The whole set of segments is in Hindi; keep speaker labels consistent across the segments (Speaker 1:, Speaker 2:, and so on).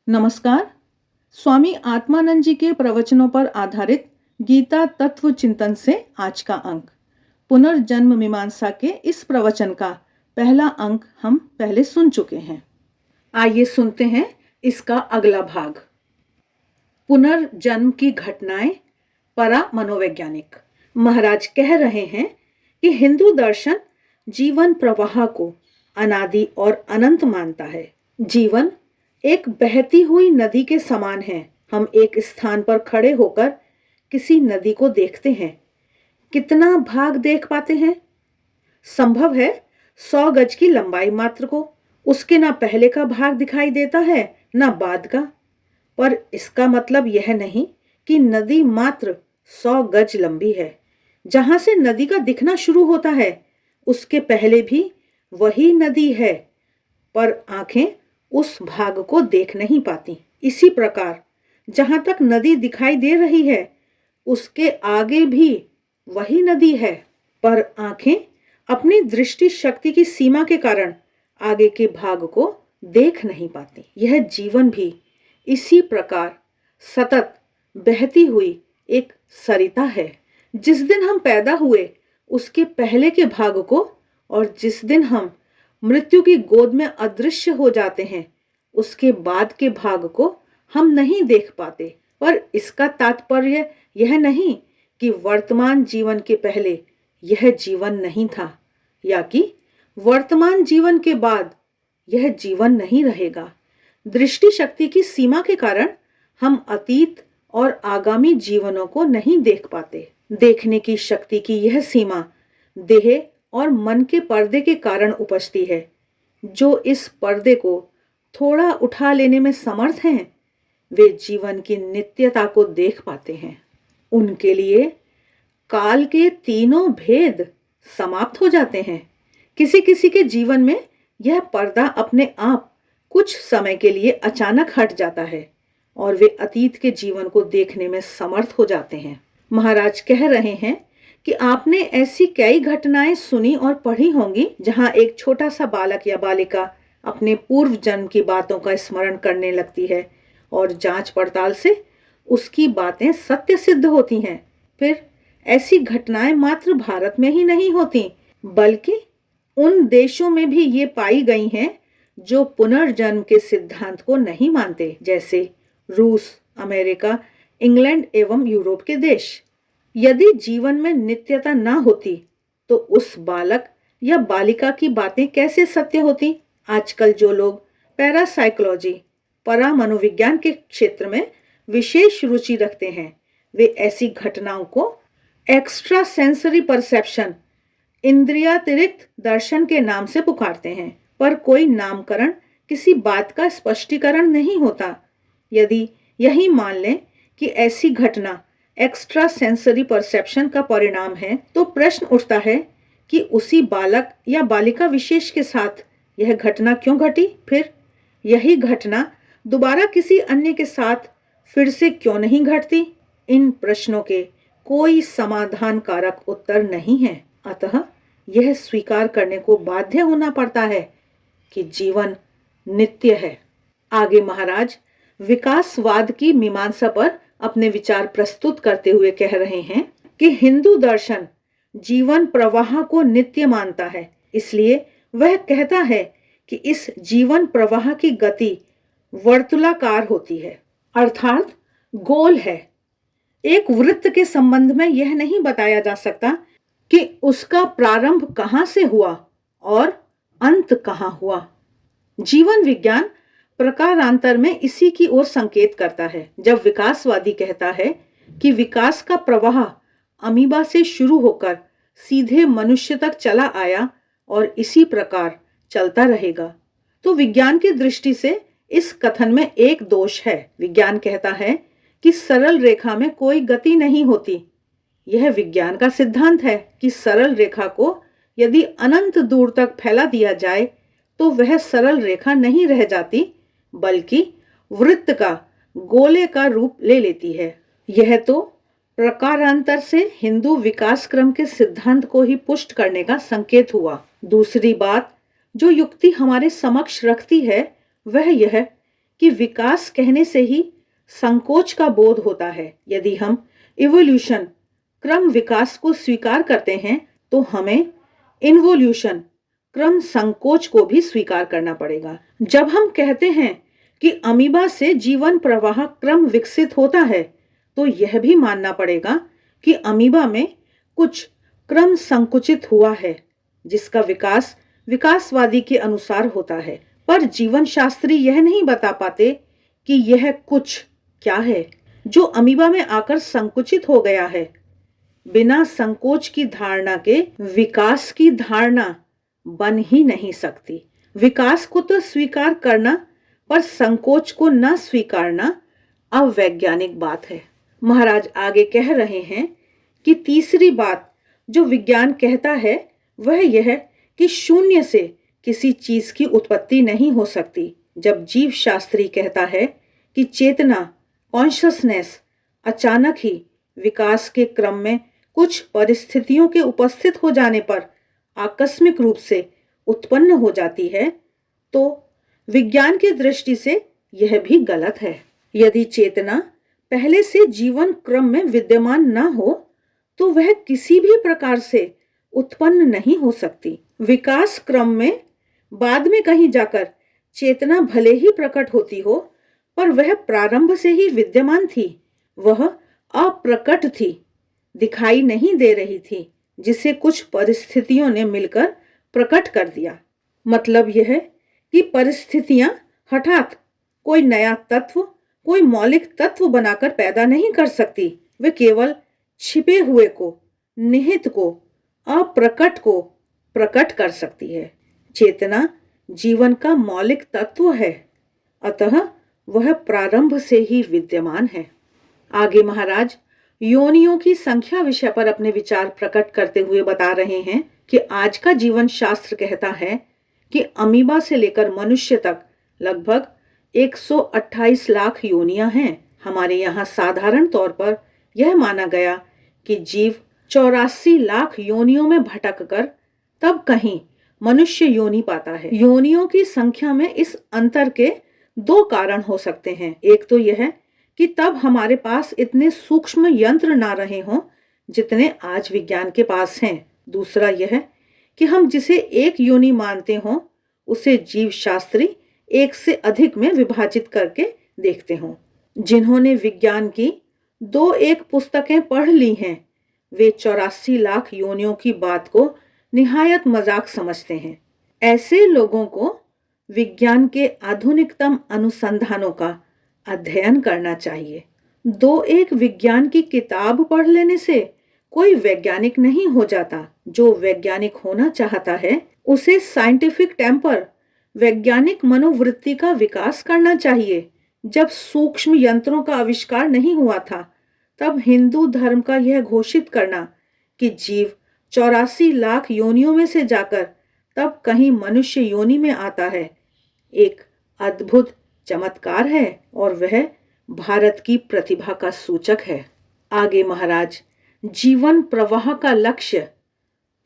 Speaker 1: नमस्कार। स्वामी आत्मानंद जी के प्रवचनों पर आधारित गीता तत्व चिंतन से आज का अंक पुनर्जन्म मीमांसा के इस प्रवचन का पहला अंक हम पहले सुन चुके हैं। आइए सुनते हैं इसका अगला भाग। पुनर्जन्म की घटनाएं परा मनोवैज्ञानिक महाराज कह रहे हैं कि हिंदू दर्शन जीवन प्रवाह को अनादि और अनंत मानता है। जीवन एक बहती हुई नदी के समान है। हम एक स्थान पर खड़े होकर किसी नदी को देखते हैं। कितना भाग देख पाते हैं? संभव है 100 गज की लंबाई मात्र को। उसके ना पहले का भाग दिखाई देता है ना बाद का। पर इसका मतलब यह नहीं कि नदी मात्र 100 गज लंबी है। जहां से नदी का दिखना शुरू होता है उसके पहले भी वही नदी है, पर आंखें उस भाग को देख नहीं पाती। इसी प्रकार जहां तक नदी दिखाई दे रही है उसके आगे भी वही नदी है, पर आंखें अपनी दृष्टि शक्ति की सीमा के कारण आगे के भाग को देख नहीं पाती। यह जीवन भी इसी प्रकार सतत बहती हुई एक सरिता है। जिस दिन हम पैदा हुए उसके पहले के भाग को और जिस दिन हम मृत्यु की गोद में अदृश्य हो जाते हैं उसके बाद के भाग को हम नहीं देख पाते। पर इसका तात्पर्य यह नहीं कि वर्तमान जीवन के पहले यह जीवन नहीं था या कि वर्तमान जीवन के बाद यह जीवन नहीं रहेगा। दृष्टि शक्ति की सीमा के कारण हम अतीत और आगामी जीवनों को नहीं देख पाते। देखने की शक्ति की यह सीमा देह और मन के पर्दे के कारण उपजती है। जो इस पर्दे को थोड़ा उठा लेने में समर्थ हैं वे जीवन की नित्यता को देख पाते हैं। उनके लिए काल के तीनों भेद समाप्त हो जाते हैं। किसी किसी के जीवन में यह पर्दा अपने आप कुछ समय के लिए अचानक हट जाता है और वे अतीत के जीवन को देखने में समर्थ हो जाते हैं। महाराज कह रहे हैं कि आपने ऐसी कई घटनाएं सुनी और पढ़ी होंगी जहां एक छोटा सा बालक या बालिका अपने पूर्व जन्म की बातों का स्मरण करने लगती है और जांच पड़ताल से उसकी बातें सत्य सिद्ध होती हैं। फिर ऐसी घटनाएं मात्र भारत में ही नहीं होती बल्कि उन देशों में भी ये पाई गई हैं जो पुनर्जन्म के सिद्धांत को नहीं मानते, जैसे रूस, अमेरिका, इंग्लैंड एवं यूरोप के देश। यदि जीवन में नित्यता ना होती तो उस बालक या बालिका की बातें कैसे सत्य होती? आजकल जो लोग पैरासाइकोलॉजी, परा मनोविज्ञान के क्षेत्र में विशेष रुचि रखते हैं वे ऐसी घटनाओं को एक्स्ट्रा सेंसरी परसेप्शन, इंद्रियातिरिक्त दर्शन के नाम से पुकारते हैं, पर कोई नामकरण किसी बात का स्पष्टीकरण नहीं होता। यदि यही मान लें कि ऐसी घटना एक्स्ट्रा सेंसरी परसेप्शन का परिणाम है तो प्रश्न उठता है कि उसी बालक या बालिका विशेष के साथ यह घटना क्यों घटी? फिर यही घटना दोबारा किसी अन्य के साथ फिर से क्यों नहीं घटती? इन प्रश्नों के कोई समाधान कारक उत्तर नहीं है। अतः यह स्वीकार करने को बाध्य होना पड़ता है कि जीवन नित्य है। आगे महाराज विकासवाद की मीमांसा पर अपने विचार प्रस्तुत करते हुए कह रहे हैं कि हिंदू दर्शन जीवन प्रवाह को नित्य मानता है, इसलिए वह कहता है कि इस जीवन प्रवाह की गति वर्तुलाकार होती है, अर्थात गोल है। एक वृत्त के संबंध में यह नहीं बताया जा सकता कि उसका प्रारंभ कहां से हुआ और अंत कहां हुआ। जीवन विज्ञान प्रकारांतर में इसी की ओर संकेत करता है। जब विकासवादी कहता है कि विकास का प्रवाह अमीबा से शुरू होकर सीधे मनुष्य तक चला आया और इसी प्रकार चलता रहेगा, तो विज्ञान की दृष्टि से इस कथन में एक दोष है। विज्ञान कहता है कि सरल रेखा में कोई गति नहीं होती। यह विज्ञान का सिद्धांत है कि सरल रेखा को यदि अनंत दूर तक फैला दिया जाए तो वह सरल रेखा नहीं रह जाती बल्कि वृत्त का, गोले का रूप ले लेती है। यह तो प्रकारांतर से हिंदू विकास क्रम के सिद्धांत को ही पुष्ट करने का संकेत हुआ। दूसरी बात जो युक्ति हमारे समक्ष रखती है वह यह कि विकास कहने से ही संकोच का बोध होता है। यदि हम इवोल्यूशन क्रम विकास को स्वीकार करते हैं तो हमें इन्वोल्यूशन क्रम संकोच को भी स्वीकार करना पड़ेगा। जब हम कहते हैं कि अमीबा से जीवन प्रवाह क्रम विकसित होता है तो यह भी मानना पड़ेगा कि अमीबा में कुछ क्रम संकुचित हुआ है जिसका विकास विकासवादी के अनुसार होता है। पर जीवन शास्त्री यह नहीं बता पाते कि यह कुछ क्या है जो अमीबा में आकर संकुचित हो गया है। बिना संकोच की धारणा के विकास की धारणा बन ही नहीं सकती। विकास को तो स्वीकार करना पर संकोच को न स्वीकारना अवैज्ञानिक बात है। महाराज आगे कह रहे हैं कि तीसरी बात जो विज्ञान कहता है वह यह कि शून्य से किसी चीज की उत्पत्ति नहीं हो सकती। जब जीव शास्त्री कहता है कि चेतना कॉन्शसनेस अचानक ही विकास के क्रम में कुछ परिस्थितियों के उपस्थित हो जाने पर आकस्मिक रूप से उत्पन्न हो जाती है तो विज्ञान की दृष्टि से यह भी गलत है। यदि चेतना पहले से जीवन क्रम में विद्यमान न हो तो वह किसी भी प्रकार से उत्पन्न नहीं हो सकती। विकास क्रम में बाद में कहीं जाकर चेतना भले ही प्रकट होती हो पर वह प्रारंभ से ही विद्यमान थी। वह अप्रकट थी, दिखाई नहीं दे रही थी, जिसे कुछ परिस्थितियों ने मिलकर प्रकट कर दिया। मतलब यह कि परिस्थितियां हठात कोई नया तत्व कोई मौलिक तत्व बनाकर पैदा नहीं कर सकती। वे केवल छिपे हुए को निहित को अप्रकट को प्रकट कर सकती है। चेतना जीवन का मौलिक तत्व है, अतः वह प्रारंभ से ही विद्यमान है। आगे महाराज योनियों की संख्या विषय पर अपने विचार प्रकट करते हुए बता रहे हैं कि आज का जीवन शास्त्र कहता है कि अमीबा से लेकर मनुष्य तक लगभग 128 लाख योनियां हैं। हमारे यहाँ साधारण तौर पर यह माना गया कि जीव 84 लाख योनियों में भटक कर तब कहीं मनुष्य योनि पाता है। योनियों की संख्या में इस अंतर के दो कारण हो सकते हैं। एक तो यह कि तब हमारे पास इतने सूक्ष्म यंत्र ना रहे हों जितने आज विज्ञान के पास हैं। दूसरा यह कि हम जिसे एक योनि मानते हों उसे जीव शास्त्री एक से अधिक में विभाजित करके देखते हों। जिन्होंने विज्ञान की 2-1 पुस्तकें पढ़ ली हैं वे 84 लाख योनियों की बात को निहायत मजाक समझते हैं। ऐसे लोगों को विज्ञान के आधुनिकतम अनुसंधानों का अध्ययन करना चाहिए। 2-1 विज्ञान की किताब पढ़ लेने से कोई वैज्ञानिक नहीं हो जाता। जो वैज्ञानिक होना चाहता है उसे साइंटिफिक टेम्पर वैज्ञानिक मनोवृत्ति का विकास करना चाहिए। जब सूक्ष्म यंत्रों का आविष्कार नहीं हुआ था तब हिंदू धर्म का यह घोषित करना कि जीव 84 लाख योनियों में से जाकर तब कहीं मनुष्य योनि में आता है एक अद्भुत चमत्कार है और वह भारत की प्रतिभा का सूचक है। आगे महाराज जीवन प्रवाह का लक्ष्य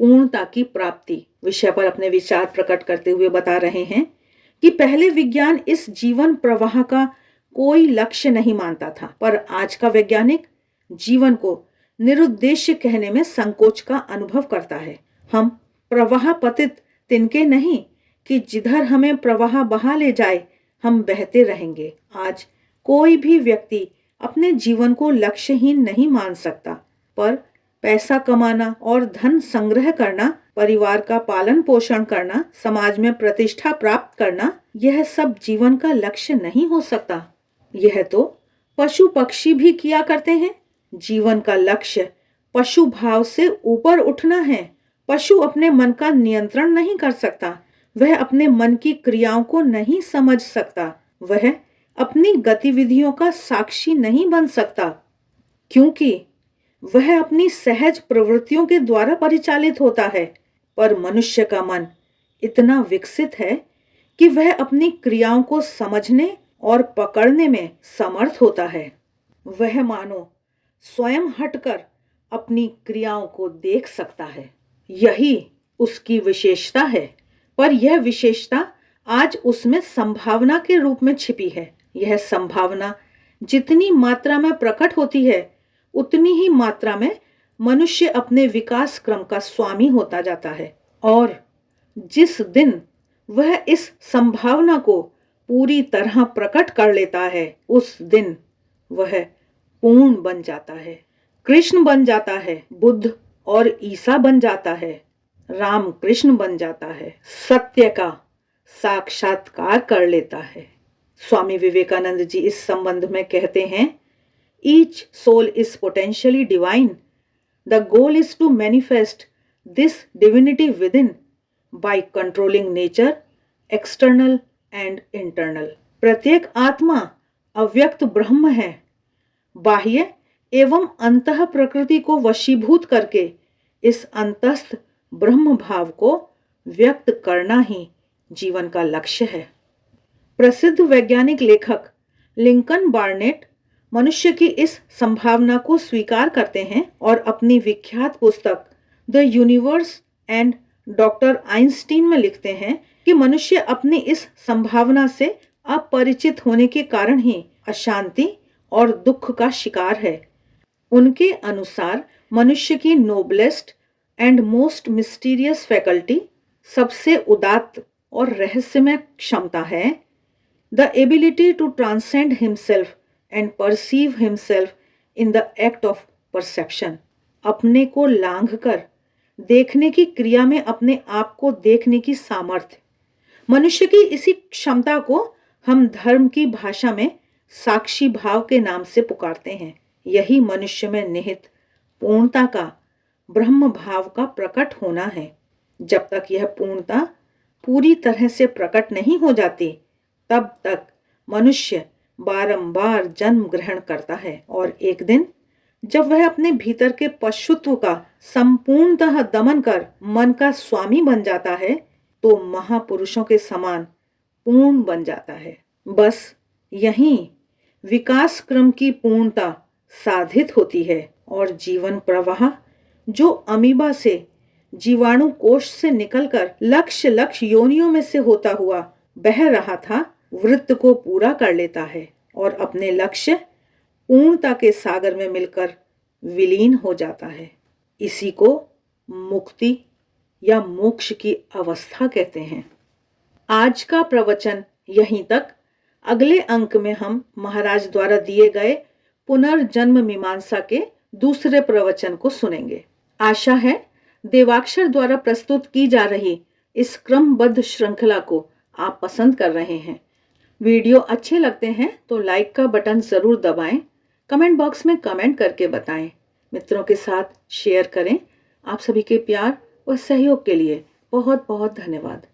Speaker 1: पूर्णता की प्राप्ति विषय पर अपने विचार प्रकट करते हुए बता रहे हैं कि पहले विज्ञान इस जीवन प्रवाह का कोई लक्ष्य नहीं मानता था, पर आज का वैज्ञानिक जीवन को निरुद्देश्य कहने में संकोच का अनुभव करता है। हम प्रवाह पतित तिनके नहीं कि जिधर हमें प्रवाह बहा ले जाए हम बहते रहेंगे। आज कोई भी व्यक्ति अपने जीवन को लक्ष्यहीन नहीं मान सकता, पर पैसा कमाना और धन संग्रह करना, परिवार का पालन पोषण करना, समाज में प्रतिष्ठा प्राप्त करना, यह सब जीवन का लक्ष्य नहीं हो सकता। यह तो पशु पक्षी भी किया करते हैं। जीवन का लक्ष्य पशु भाव से ऊपर उठना है। पशु अपने मन का नियंत्रण नहीं कर सकता, वह अपने मन की क्रियाओं को नहीं समझ सकता, वह अपनी गतिविधियों का साक्षी नहीं बन सकता, क्योंकि वह अपनी सहज प्रवृत्तियों के द्वारा परिचालित होता है। पर मनुष्य का मन इतना विकसित है कि वह अपनी क्रियाओं को समझने और पकड़ने में समर्थ होता है। वह मानो स्वयं हटकर अपनी क्रियाओं को देख सकता है। यही उसकी विशेषता है, पर यह विशेषता आज उसमें संभावना के रूप में छिपी है। यह संभावना जितनी मात्रा में प्रकट होती है, उतनी ही मात्रा में मनुष्य अपने विकास क्रम का स्वामी होता जाता है। और जिस दिन वह इस संभावना को पूरी तरह प्रकट कर लेता है, उस दिन वह पूर्ण बन जाता है, कृष्ण बन जाता है, बुद्ध और ईसा बन जाता है, राम कृष्ण बन जाता है, सत्य का साक्षात्कार कर लेता है। स्वामी विवेकानंद जी इस संबंध में कहते हैं, each soul is potentially divine, the goal is to manifest this divinity within by controlling nature, external and internal. प्रत्येक आत्मा अव्यक्त ब्रह्म है। बाह्य एवं अंतः प्रकृति को वशीभूत करके इस अंतस्थ ब्रह्म भाव को व्यक्त करना ही जीवन का लक्ष्य है। प्रसिद्ध वैज्ञानिक लेखक लिंकन बार्नेट मनुष्य की इस संभावना को स्वीकार करते हैं और अपनी विख्यात पुस्तक the universe and doctor Einstein में लिखते हैं कि मनुष्य अपनी इस संभावना से अपरिचित होने के कारण ही अशांति और दुख का शिकार है। उनके अनुसार मनुष्य की noblest and most mysterious faculty, सबसे उदात्त और रहस्यमय क्षमता है, the ability to transcend himself and perceive himself in the act of perception. अपने को लांघ कर देखने की क्रिया में अपने आप को देखने की सामर्थ्य। मनुष्य की इसी क्षमता को हम धर्म की भाषा में साक्षी भाव के नाम से पुकारते हैं। यही मनुष्य में निहित पूर्णता का, ब्रह्म भाव का प्रकट होना है। जब तक यह पूर्णता पूरी तरह से प्रकट नहीं हो जाती, तब तक मनुष्य बारंबार जन्म ग्रहण करता है और एक दिन जब वह अपने भीतर के पशुत्व का संपूर्णतः दमन कर मन का स्वामी बन जाता है, तो महापुरुषों के समान पूर्ण बन जाता है। बस यहीं विकास क्रम की पूर्णता साधित होती है और जीवन प्रवाह जो अमीबा से, जीवाणु कोश से निकलकर लक्ष योनियों में से होता हुआ बह रहा था, वृत्त को पूरा कर लेता है और अपने लक्ष्य पूर्णता के सागर में मिलकर विलीन हो जाता है। इसी को मुक्ति या मोक्ष की अवस्था कहते हैं। आज का प्रवचन यहीं तक। अगले अंक में हम महाराज द्वारा दिए गए पुनर्जन्म मीमांसा के दूसरे प्रवचन को सुनेंगे। आशा है देवाक्षर द्वारा प्रस्तुत की जा रही इस क्रमबद्ध श्रृंखला को आप पसंद कर रहे हैं। वीडियो अच्छे लगते हैं तो लाइक का बटन जरूर दबाएं, कमेंट बॉक्स में कमेंट करके बताएं, मित्रों के साथ शेयर करें। आप सभी के प्यार और सहयोग के लिए बहुत बहुत धन्यवाद।